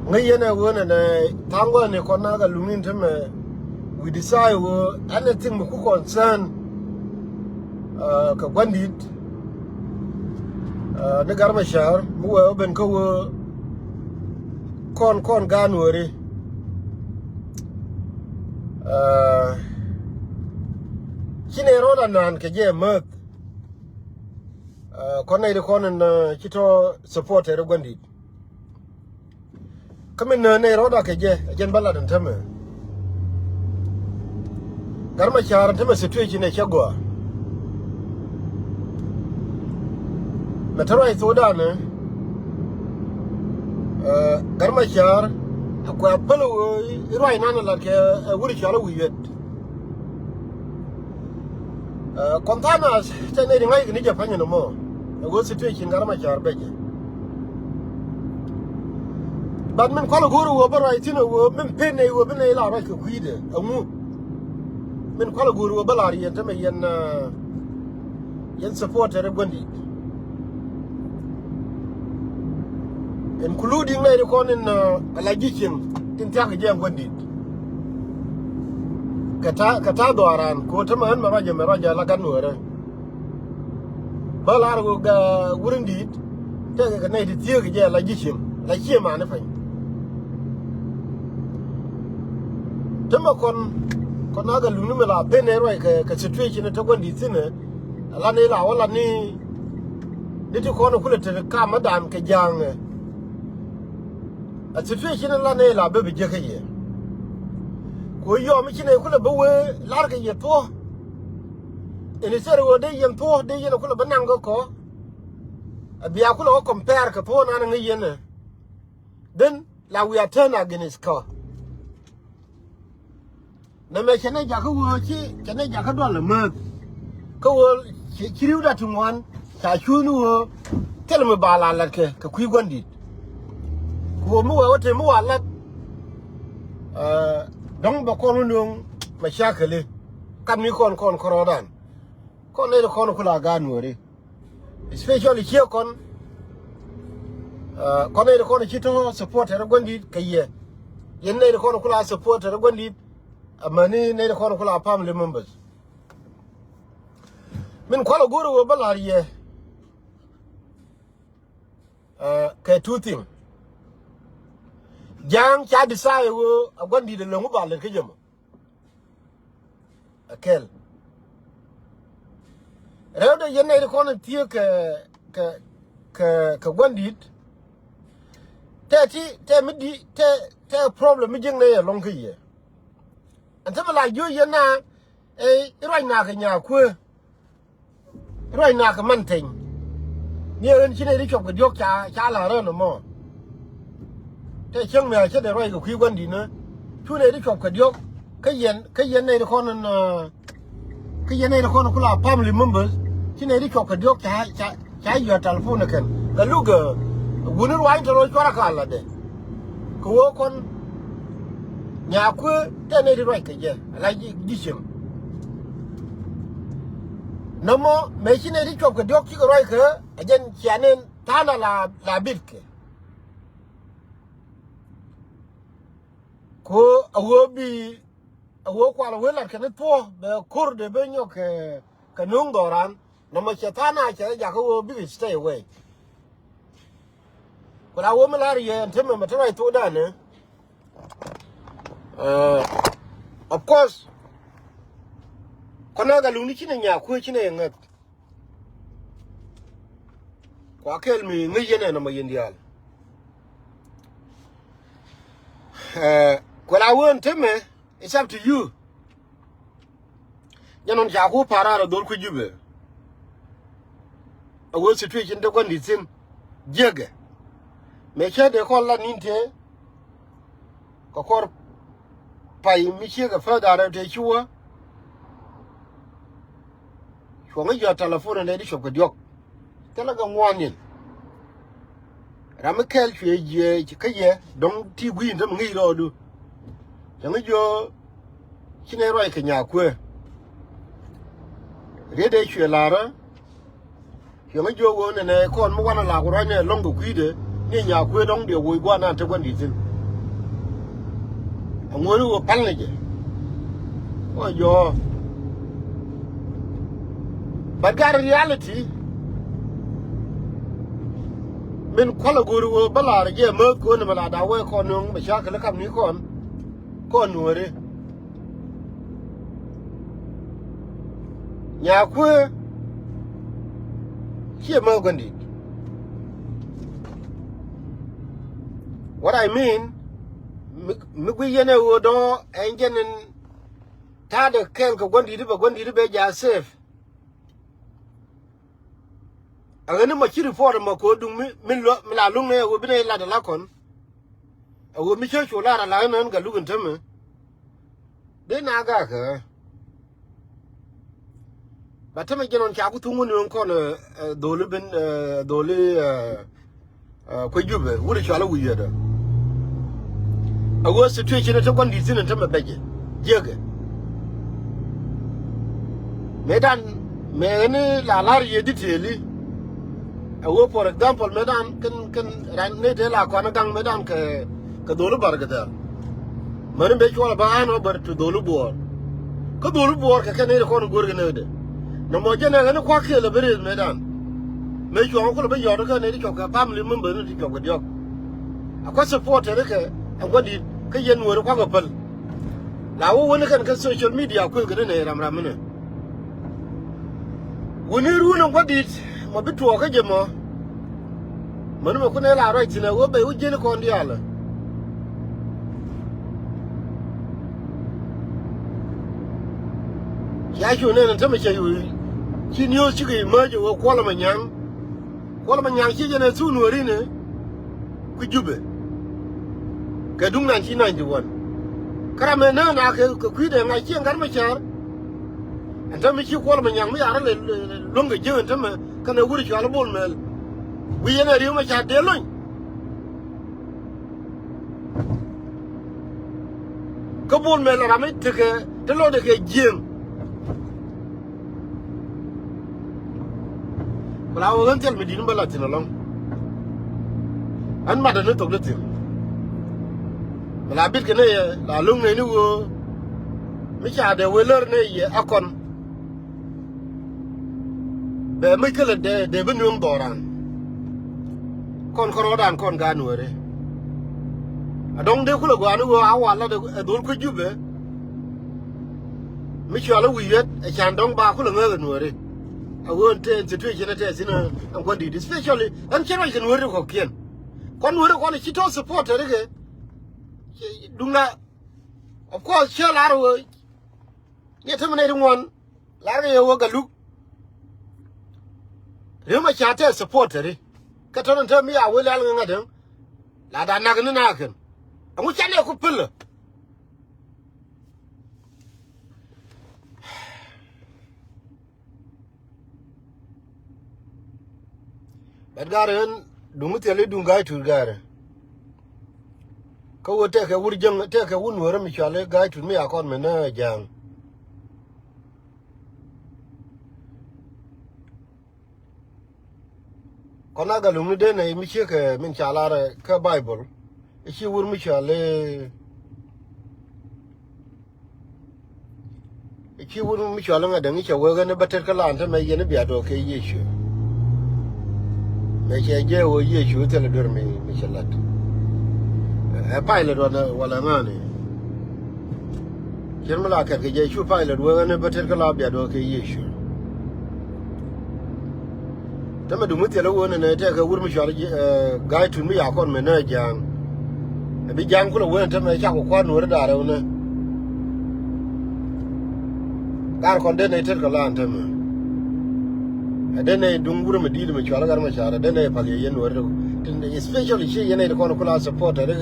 Ngayana wona na tango ne kona ga lumin teme we decide anything mu concern ka gwandit ne gar Machar mu wa ben ko kon ganore kine roda nan ke je mak kona ide konen kito support ere gwandit kamen ne roda ke je jen baladan teme gar Machar teme situation ne chagwa na tara ito da ne gar Machar akwa palo iroi nana la ke wuri chala wiyet kontana tene ngai ni japanya no mo go situation gar Machar beje bad men kwala guru wo bara itino wo men pene wo bene la ra ke kuide amu men kwala guru wo bala ri yenta me yen supporter gondi including na konin alagikin tin ta je gondi kata doaran ko ta man maraja la ganore bala go ga wurin dit ta ga na dit je ga alagikin la ke ma na fa tama kon aga lunu mela bene roi ka situation ta gondi tine ala ne la wala ni diti kono kule te ka madam ke jang a situation la ne la be je ke ye ko yo mi kine kule be we lar ke ye to ene sere wo de yen to de yen kule banang ko biya kule ko compare ka to na ngi yen then la we are turn against ko na me chene jaka wo chi chene jaka do la ma ko wo chiriu da tumwan ta chunu wo tel me bala la ke ka kui gondi ko mu wo te mu wala dong ba ko nu ma shakale kan mi kon korodan kon ne kon kula ga nuore especially here kon ne kon chito support er gondi kaye yen ne kon kula support er gondi amani ne ko kula family members min kwala guru wo balariye ke two thing jang cha decide wo agondi de longu bale ke jama akel rewde yene ko na tie ke gondi te midi te problem mi jeng ne long ke ye antama la yo yana iroi na ka nya ku iroi na ka manten ni en chine ri chok diok cha la ro no mo te cheng me che de roi ku gondi na chu ne ri chok diok ka yen ne ko non ka yen ne ko kula family members chine ri chok diok cha yo telephone kan la luga wunur wa intro chora ka la de ko kon nya ku tene ri roi ke je la gishim namo me chine ri chok diok ki roi ke ajen chianen tana la bitke ko awo kwa la wela ke ne to be kur de be nyok ke nungoran namo chetana che ja ko bi stay away ko la wo melari ye nteme matrai to da ne of course kona ga luni kine nya ku kine ngat kwa kel mi ngi yene na mayindial ko la won teme it's up to you yanon ja ku parara dol ku jube awo situation de gondi tin jege me chede ko la ninte ko kor pai mi chega further out te chuwa ngi yo telephone ne di shop diok tela ga ngwanin ramakel chwe je kaye don ti gwi ndam ngi ro du ngi yo kine roi ke nya kwe rede chwe lara ngi yo wo ne kon mu wana la ko ne longo kwide ni nya kwe don de wo gwa na te gwandi tin I'm going to apologize. Oh, yo. But got a reality. Men kwala guru bala ge mo ko ne bala da we ko no me sha kala kam ni ko nuore nya ku ki mo gondi. What I mean mi gu yene wo do engenen ta de kel ko gondi di be ja safe agani ma chiri for ma ko dung min lo mi la lung ne wo bine la da la kon wo mi che chu la la nan ga lugun teme de na ga ka ba teme genon cha ku tungu ne ko no dole ben dole ko jube wuri cha la wuye da ago situation ta kon di tin teme beje jege medan me ne la lar ye diteli awo for example medan kan ran ne de la ko na gang medan ke dolu bargada man be ko ba ano bar to dolu bor ko dolu bor ka ne ko ngor ne de no mo jena ne ko ke le bere medan me ko ko be yo ka ne ko ka family member ne ko ko dio akwa support ne ke akwa di ke yen wo ko ko pal la wo woni kan social media ko ga ne ram ram ne woni ru no ko di mo bitu ka je mo manu ko ne la ro tina wo be uje ni ko ndi ala ya ju ne ta me che yu ki ni o chi ge ma je wo ko la manyang chi je ne su no ri ne ku jube ka dung nan chi nan ji won kara me na na ke ku de ngai chi ngar Machar anta mi chi ko la manyang mi ara le longa je anta me kana wuri chi ala bol mel we yana riu Machar de loin ko bol mel ra me te lo de ke jiem bala wo gan tel me din bala tin long an ma da no to de tin bala bit ke ne la lung ne ni wo Machar de we ler ne ye akon be me kele de be nyum doran kon ko rodan kon ga nuore adong de kulo ga nu awala de dul ko jube mi chala wiyet e chan dong ba kulo ngel nuore awon te situation te sina am ko di especially am chero ke nuore ko kien kon nuore ko ni chito support rege dungna of course chela ro ye temene ngwan la ge yo ga lu re ma chate support re ka ton ta mi a wele al nga den la da na gni na kan amu chane ko pul bad garen dungu tele dunga tu gare ko wote ke wurjeng te ke wun wore mi chale ga tu mi akon me na jang kona ga lungu de ne mi che ke min chala re ka bible e chi wur mi chale e chi wur mi chale nga de mi che wo ga ne bater ka lan ta me ye ne bia do ke yeshu me che je wo yeshu te le dormi mi chalat e pilot wala ngani kirmala ka ke je shu pilot wo ga ne bater ka la bia do ke yeshu tama du mutela wona ne te ka wur mi shar ga tu mi ya kon me na jang bi jang ko wona tama cha ko kwa no da ra wona gar kon de ne te ka lan tama de ne dung wur mi di mi chara gar ma chara de ne pa ye yen wor especially she ye ne ko no kula support de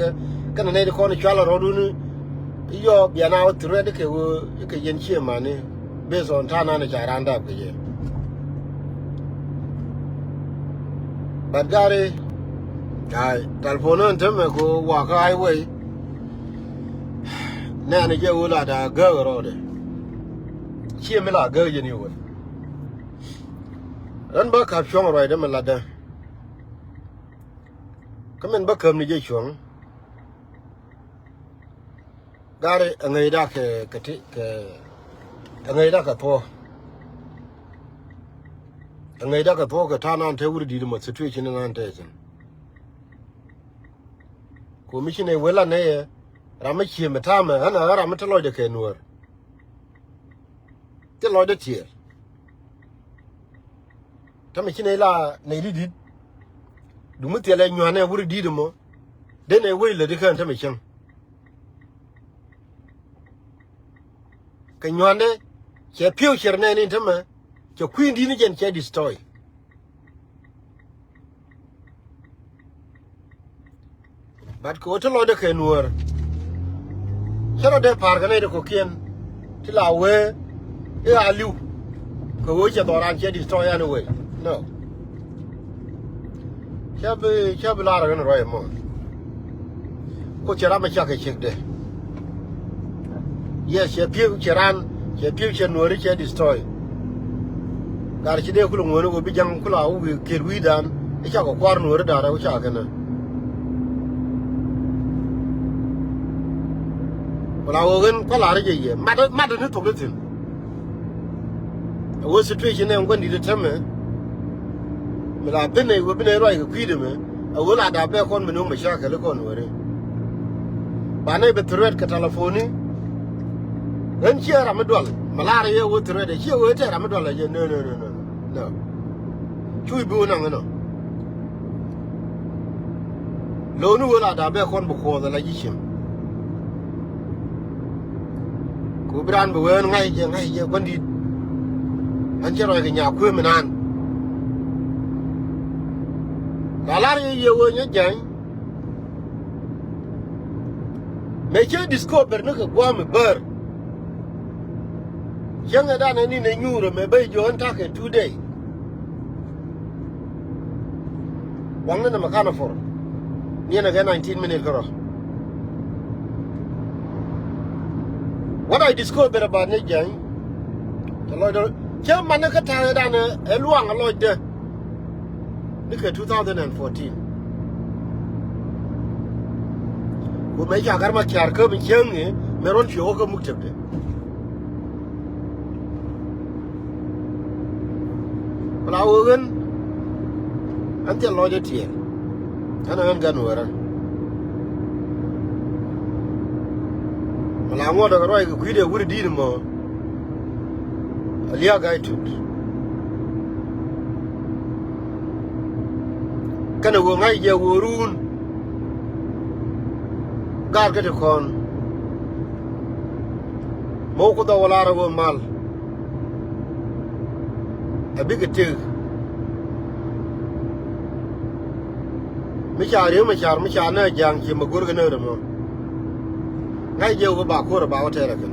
kana ne ko no chala ro du ni yo bia na o tre de ke wo ke yen chi ma ni based on ta na ne chara nda ke ye Bagari, telephone on them go walk highway. Nanny Jola da girl road. She me la girl you knew. Run back up Shong right them ladder. Come in back up Nijay Shong. gare ngai da ke ngai da ka to ngai da ka to ka tana te wuri di mo situation nan te sen ko mi shine wela ne rama chi meta ma ana rama te lo de ke Nuer te lo de tier ta mi shine la ne di du mu te le nyane wuri di mo de ne we le de kan ta mi shin ka nyane che piu cherne ni ta ma che queen di ni gen che destroy but ko to lo de ke Nuer chero de par ga ne de ko kien ti la we e aliu ko wo che do ran che destroy anyway no chabe la ra ga no ro mo ko chera ma cha ke chek de yes che piu che Nuer che destroy gar chi de ku ngone go bi jang ku la u ke wi dan e cha ko kwar Nuer da ra u cha ga na wala ogen ko la re ye mad ni to letin wo situation ne ngoni de teme me la bene wo bene ro ku de me wo la da be kon me no Machar le kon wore ba ne be tret ka telefoni en chiara me dol malare ye wo tret de chi wo te ra me dol ye no chui bu na ngano lo nu wo la da be kon bu ko da la yishim ku bran bu wen ngai je kon di an che ro ga nya ku me nan la ye wo nya jan me che discover no ko gwa me ber yanga da ni ne nyuro me be jo an ta ke today wanga na makana for ni na ga 19 minutes karo what I discovered about ne jan to lo do che man ka ta da na e luang lo de ni ke 2014 ko me ja gar ma kyar ko mi chen ni me ron chi o ko mukteb de wala ogen ante lo de tie ana an gan wara wala ngo da ro ku de wuri di mo aliya ga tut kana wo ngai je worun gar ga de kon mo ko da wala ra go mal a big thing Machar na jang chi magur ga na mo ngai je go ba ko ra ba wa te ra kan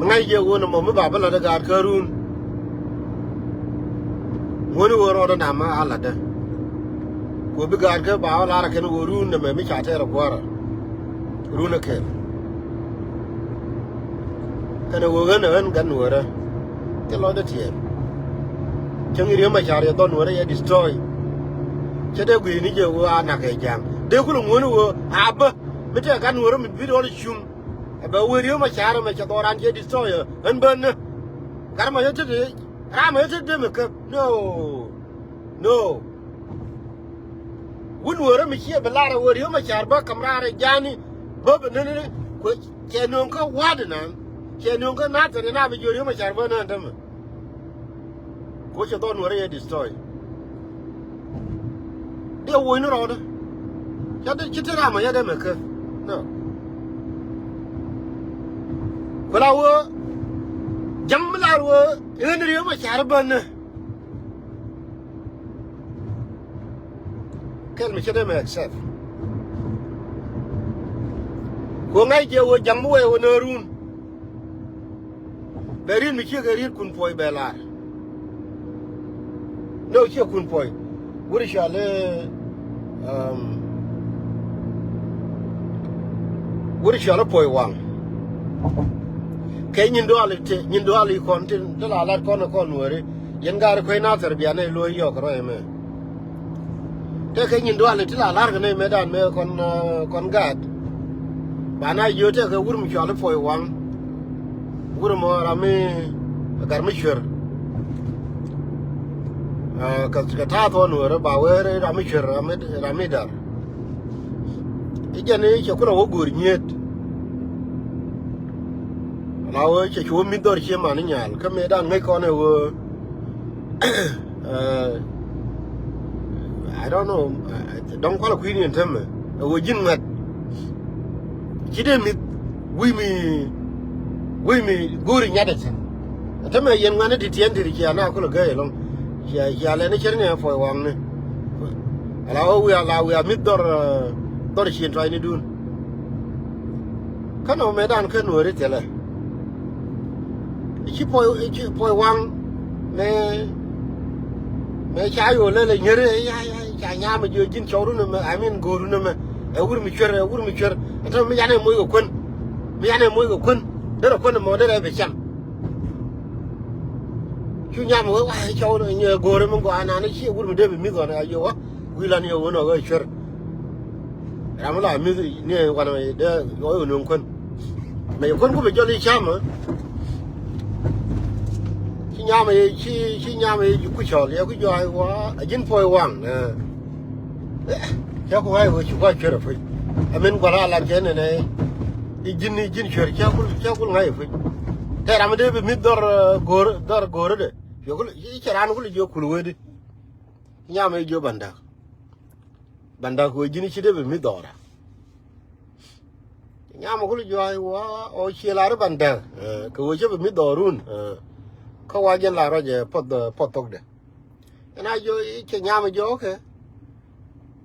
ngai je go no mo ba ba la da gar ka run woni wo ro da na ma ala da ko bi gar ka ba la ra kan wo run na me cha te ra ko ra run na ke kana wo ga na an gan wo ra te lo da tie changi ri Machar ya don wo ra ya destroy che de gu ni je wo ana ke jang de ku ngoni wo aba me te gan wo ra mi bi do shum ba wo ri Machar me cha do ran je destroy an ban gar ma yete de ra ma yete de me ka no wun wo ra mi che ba la ra wo ri Machar ba kamra ra jani ba ne ko che non ka wa de nan che non ka na te na bi jo ri Machar ba na ndam ko che don wo ra ya destroy de wo ni ro da ya de che ra ma ya de me ka no wala wo jamla wo en ri Machar ba na kel mi che de me accept ko ngai je wo jam wo na run berin mi che garin kun poi belar no che kun poi wuri shale wuri shale poi wang ke nyin do ali kon tin de la kon Nuer yen gar ko na ter biane lo yo ko me cái nhìn đoan thì là lar cái này mấy đàn mấy con gạt bà này yêu thế cái urum cho nó phơi quăng urum mà gar mi chur cái thà thôi nữa bà về ra mi chur ra mi dar cái chuyện này chỉ có là guri nhiệt nào chỉ chúa mình đôi khi mà nó nhàn cái mấy đàn mấy con này I don't know. Don't call a queen in them. We didn't met. She didn't we me good in Yadison. A time a young man at the end of the year now could go along. She let it for one. Allow we are mid door she trying to do. Can no madam can worry tell her. She point one. Mấy trái rồi lên là nhớ đấy trái nhà mà vừa chín cháu đó mà ai mình gồ đó mà ở mi chơi thôi mấy anh em mua của quân đó là quân là mua đây là phải chăm chú nhà mà ai cháu rồi nhớ gồ đó mà có anh ấy chỉ mình đây mình rồi này yêu quá vì là nhiều nó rồi chơi làm lại mình nè quan này để gói ở nông quân mày quân cũng phải cho đi chăm mà nhà mày chi nhà mày cứ chờ liệu cứ cho quá dính phơi hoàng nè cháu cũng hay vừa chụp qua chơi rồi phải mình qua làm cái này dính chơi cháu cũng hay phải thế làm đây bị mít đor gor đấy cháu cũng chơi ăn cũng chơi kulu đấy nhà mày chơi banda của dính chơi bị mít đor nhà mày cũng chơi quá ôi chơi là cái banda cái chơi bị mít đor luônเขาว่ายันลาเราจะพอตกเด้นายโยเชียงยามโยก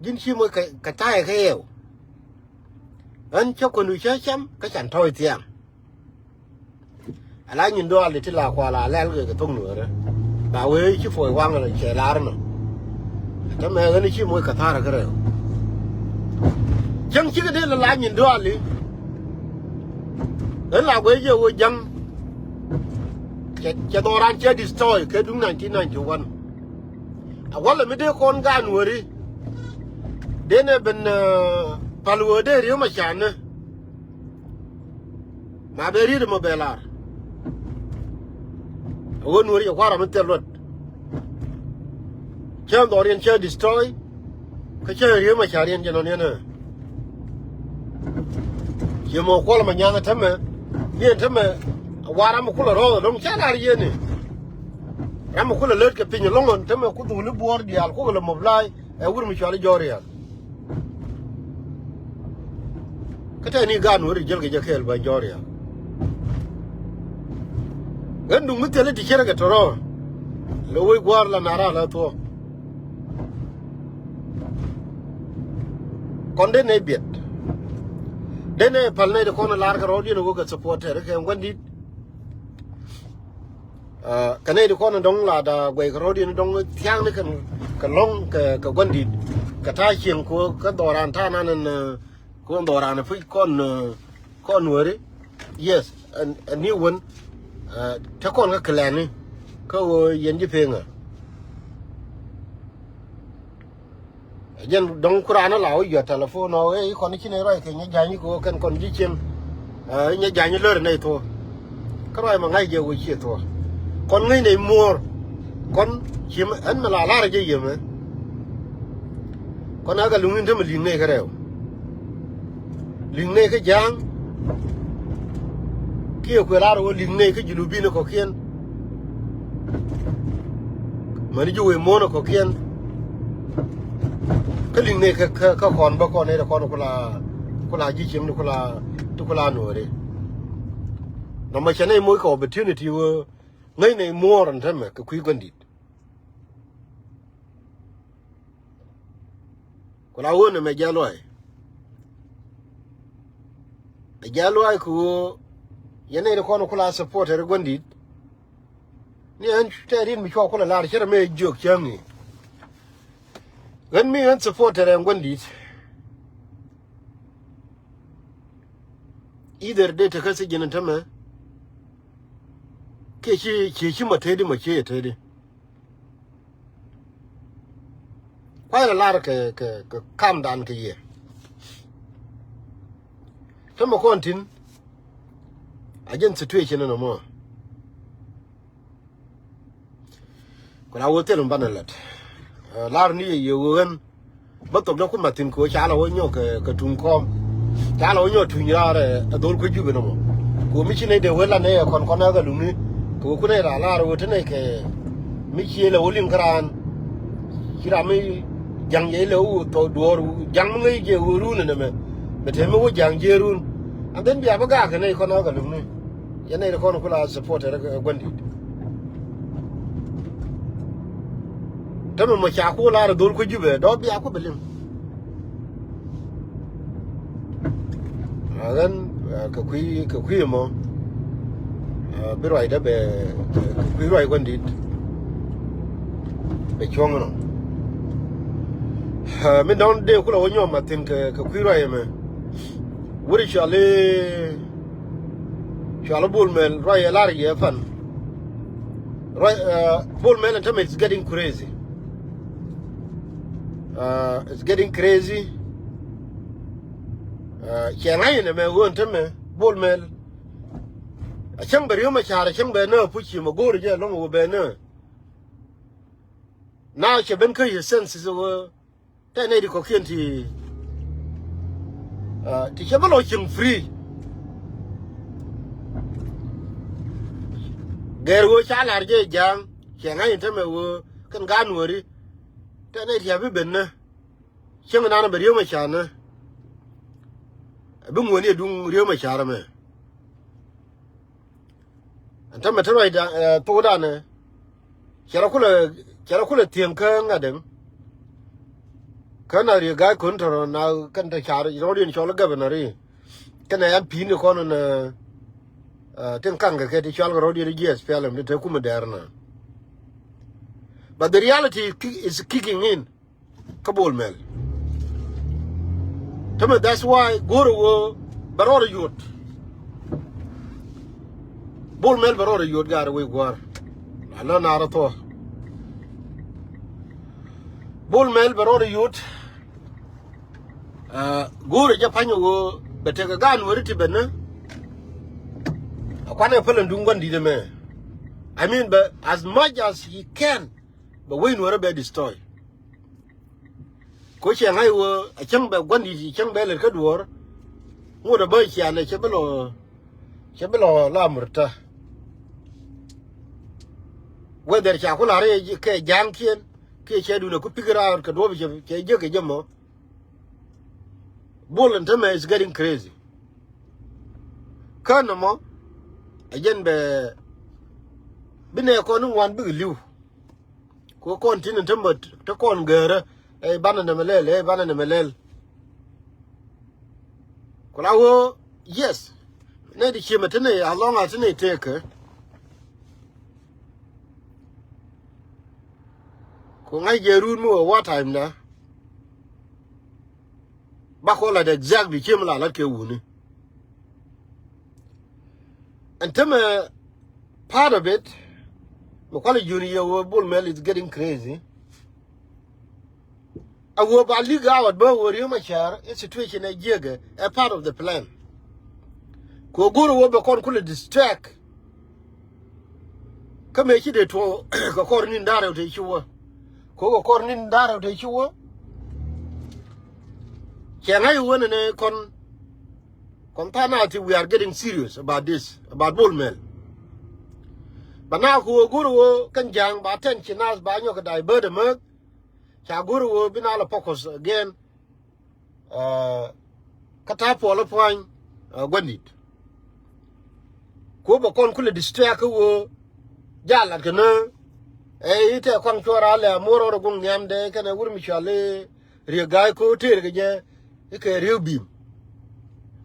ยินชิมวยกระจายเขาเอวอันเจ้าคนดูเชื่อช้ำก็ฉันถอยเตียงอะไรยินด้วยอะไรที่ลาควาลาแล่เลยกับทุ่งเหนือนะบ่าวเว้ยชิฝอยว่างอะไรเฉลาร์เนาะแต่แม่ก็นี่ชิมวยกระทาอะไรก็เร็วยังชิก็ได้ละลายยินด้วยเลยแล้วลาเว้ยเยอะยังจะโดนรันเจดิสทอยแค่ดู1991วันละไม่ได้คนกันหัวดิเดนเป็นพาลัวเดริโอมาชานนะมาเบรีดมาเบลาร์วันหัวดิควารามันเตลดเชื่อมต่อเรียนเชื่อดิสทอยก็เชื่อเรียนมาชาเรียนจะนอนเนี่ยนะเชื่อมโควารามันยังทำไมเนี่ยทำไมว่าเราไม่คุ้นละร้องลงแค่ไหนเนี่ยนี่เราไม่คุ้นละเลิศกับปีนลงนั่นทำไมคุ้นดูนี่บัวเดียร์คุ้นละมุบไล่วุ้นมีชาลีจอรียนก็แต่นี่การหัวริจลก็จะเข้าไปจอรียนงั้นดูมิเตลที่เชื่อกันตัวเราเราไว้กว่าละนาราละตัวคนเด่นในเบียดเด่นในพันในเด็กคนละลาร์กรอดีนกูก็สปอร์ตเธอแค่วันดีกันในทุกคนดงลาดาเวกรอดีนดงเที่ยงนี่กันลงกับวันดีกับท่าเชียงกูก็ดอรานท่านั้นกูดอรานฟิกก้อนหัวดิ yes a new one ถ้าคนก็แกลนนี่ก็เย็นจีเพงอ่ะยันดงครานั่นเหล่าอยู่โทรศัพท์เอาคนนี้ที่ไหนไรแค่ยังใหญ่นี่กูกันคนที่เชียงยังใหญ่นี่เลิศในทัวก็ไรมาง่ายเยอะกว่าเชียทัวคนงี้ในมัวคนเชื่ออันมาลาอะไรเยอะไหมคนนั้นก็ลุงนี่ทำมาลิงเน่ก็เร็วลิงเน่ก็ยังเกี่ยวกับลาเราลิงเน่ก็อยู่ดูบินก็เขียนมันอยู่ในมัวก็เขียนก็ลิงเน่ก็คอนบ้าคอนเนี่ยคอนคนละยี่สิบคนละหน่วยเลยเราไม่ใช่ในมวยก็เป็นที่นี่ว่าngay này mua rồi thế mà cái quý quân đít, còn lao hơn là mày giá loài của cái này là con là support cái quân đít, nè anh chơi đi mình cho con là làm chứ là mày dược chăng nhỉ, gần mình anh support cái quân đít, either đây thì cái gì nên thế mà cái chỉ mà thế đi mà chơi thế đi quite a lot ke calm down ke ye tamo kontin agent situation no more kula wotel mbanalat lar ni ye wen batok do ku matin ko chala wo nyo ke tun kom chala wo nyo tun yare dol ko jube no mo ko mi chine de wela ne kon ga lumi ko ku ne la lar wo tene ke mi chile wo lim kran kira mi jang ye le wo to dor jang ngi je wo ru ne me bete me wo jang je run and then biya baga ke ne kon ga lumi ye ne ko kula support re gondi tamo mo cha ko lar dol ko jube do biya ko belim agan ka kui mo biroi da be kui roi gondi be chong no mi don de kula wonyo matin ka kui roi me wuri chale bul mel roi lar ye fan roi bul mel and it's getting crazy. It's getting crazy. Chiang ne me won teme bol mel. A chang bari Machar chang be na puchi mo gor je no mo be na. Na che ben ke sense zo ta ne di ko kienti. Ti che balo ching free. Ger wo cha lar je jang chiang teme wo kan gan wori. Ta ne dia bi ben na. Chang na bari Machar na. Bung woni dung Riek Machar me anta metro ida to da ne kera kula tien ka ngadem kana ri ga kun to na kan ta char ro rin chol governor kana yan pin ko na ten kan ga ke ti chol ro ri gs pelem te ku moderna but the reality is kicking in kabul mel. That's why Guru Barora Yut. Bull Mel Barora Yut got away war. I learned how to. Bull Mel Barora Yut. Guru Japano, but take a gun with it, Benna. I can't apple and do one did me. I mean, but as much as he can, but we know about destroy. Ko che ngai wo a chang ba gwandi chang ba le ka duor ngo da ba cha ne che belo la murta whether cha ko la re ke jang kien ke che du ne ku pigra ka do bi che je ke jemo bull and is getting crazy kana mo again be bine ko nu wan bi liu ko continent but to kon gere banana melel kulawo yes ne di chimetene as long as ne take ko ngai jerun mo what time na ba ko la exactly chimla la ke wuni and teme part of it mo kwala junior bull mel is getting crazy. I will believe out but Riek Machar a situation a jigger a part of the plan. Koguru will be called distract. Come make it to a corning down to issue. Coco corning down to issue. Can I win in a contaminati? We are getting serious about this, about bull mill. But now Koguru can jang by attention as by your bird a mug. Chaguru will be all focus again. Katapo all point Gwendit. Kuba Conkula distract who Jalat Gana. Ite Conchora, more or Gung Yam de can a woman Michale, Riagai ko Tirga, a real beam.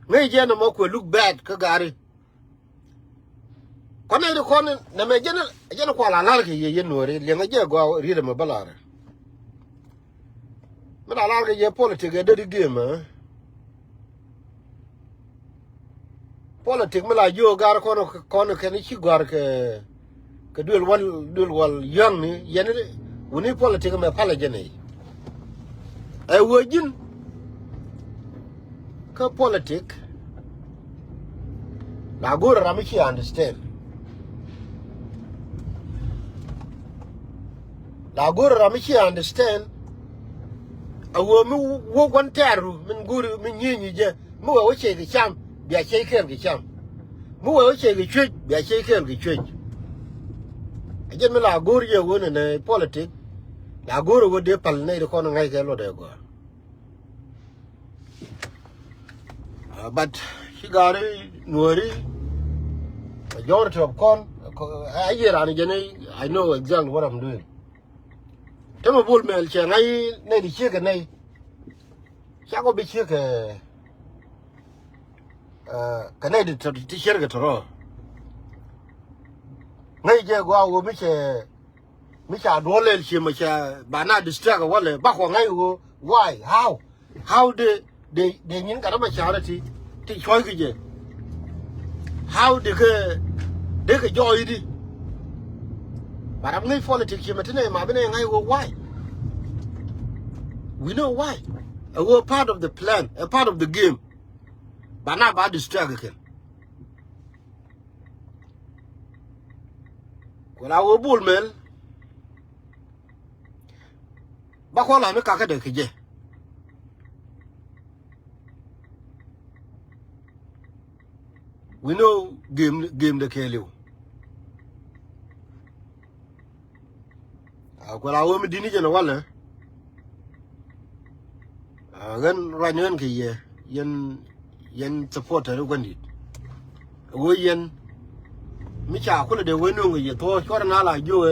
May Janamoko look bad, Kagari. Connect the corner, Namajana, Janaquala Larky, you know, Yamaja go read him a ballad. But I like your politics, I did a game, eh? Politics, me like you got a corner, can you got a dual young me, Yenny, we need politics, my apology. I wojin ka politic la gora ramichi understand la gora ramichi understand awo mi wo kon taru min guru min nyinyi je mu wo che ge cham bia che ker ge cham mu wo che ge chwe bia che ker ge chwe ajen mi la gora ye wona ne politic la gora wo de pal ne ko no ngai ke lo de go but she got Nueri majority of con I know exactly what I'm doing. Tell me bull mail chang I need the chicken nay. Shall be chicken connected to the chicken to row. Nay go Machar Dwell she Machar Bana distract a wallet back on I why how they yin got a charity teach how they could joy it. But I'm going to politics. Why? We know why. We're part of the plan, a part of the game. But not about the struggle. Well, our bull mill. Bakola me kaka de kije. We know game the kill you. Well, I will be dinner wala. Then Ranyan ki yen supporter wendit. We yen Machar kula de wenu ye to chora na la jo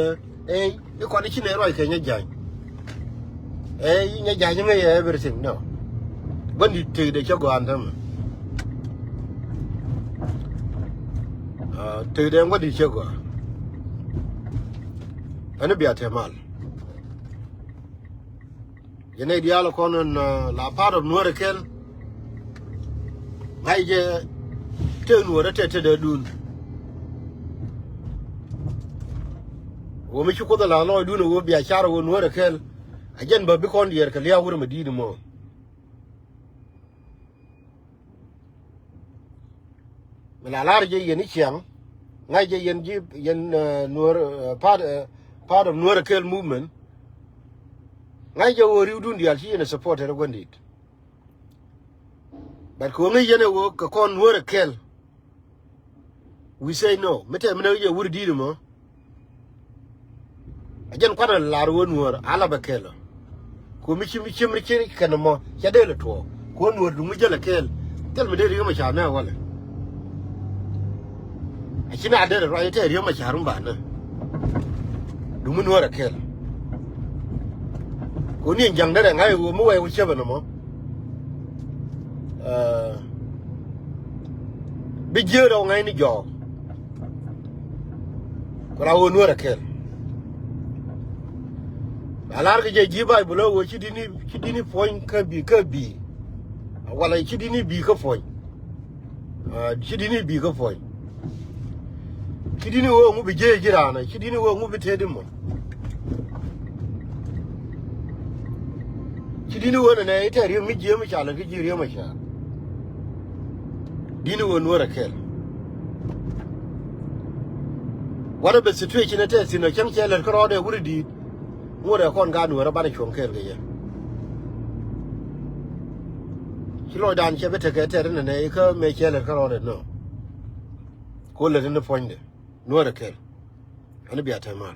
e ko ni chine roi ke nya jan. Nya jan nge everything no. Wendit te de chago andam. Te de ngodi chago. Ana biya temal. Yene dialo konon la part of Nuer kel ngai je te Nuer te de dun wo mi ko da la no dun wo biya charo wo Nuer kel ajen ba bi kon yer kel ya wuro medidi mo mala lar je yeni chiang ngai je yen Nuer part of Nuer kel movement ngai je wo riudun dial chi ne supporter gondit but ko ngai yene wo ka kon Nuer kel we say no mete mena je wuri di mo ajen kwana lar wo Nuer ala ba kel ko mi chi kan mo ya de le to ko Nuer du mu je le kel tel me de ri ma cha na wala akina ade ro te ri ma cha rum ba na du mu Nuer kel Kuni jang da ngai wo mo we chebe no mo bi jero ngai ni jo ko la wo Nuer kel alar ge je jibai bulo wo chidini point ka bi wala chidini bi ka point chidini bi ka point chidini wo mu bi je jirana chidini wo mu bi tedi mo Dini wona ne ita riyo mi je mi chala ki riyo ma sha dini wona Nuer kel wala be situation ate sino chang cheler ko de wuri di ngore kon ga Nuer ba de chon kel ge ye kilo dan che bete ke tere ne ko me cheler ko de no ko le ne point de Nuer kel ani biya ta mal